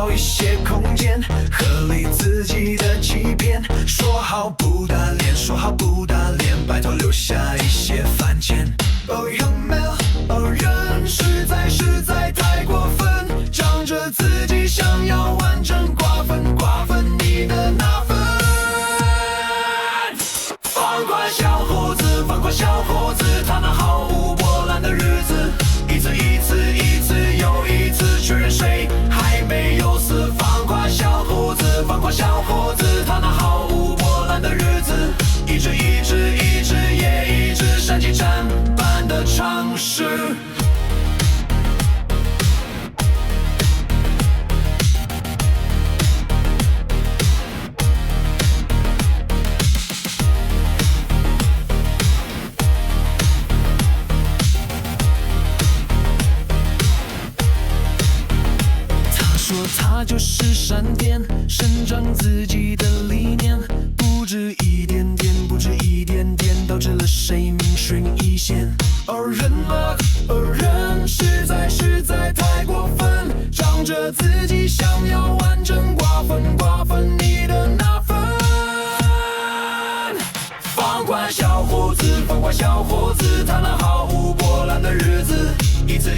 少一些空间，合理自己的欺骗。说好不打脸，说好不打脸，拜托留下一些饭钱。哦有没有？哦人实在太过分，仗着自己想要完整瓜分你的那份。放过小伙子，放过小伙子，他那毫无波澜的日子，一次又一次确认谁还没有死。放过小伙子，放过小伙子，他那毫无波澜的日子，一直也一直闪击战般的尝试。他就是闪电，伸张自己的理念，不止一点点，不止一点点，导致了谁命悬一线。而人实在太过分，仗着自己想要完整瓜分你的那份。放过小伙子，放过小伙子，他那毫无波澜的日子，一次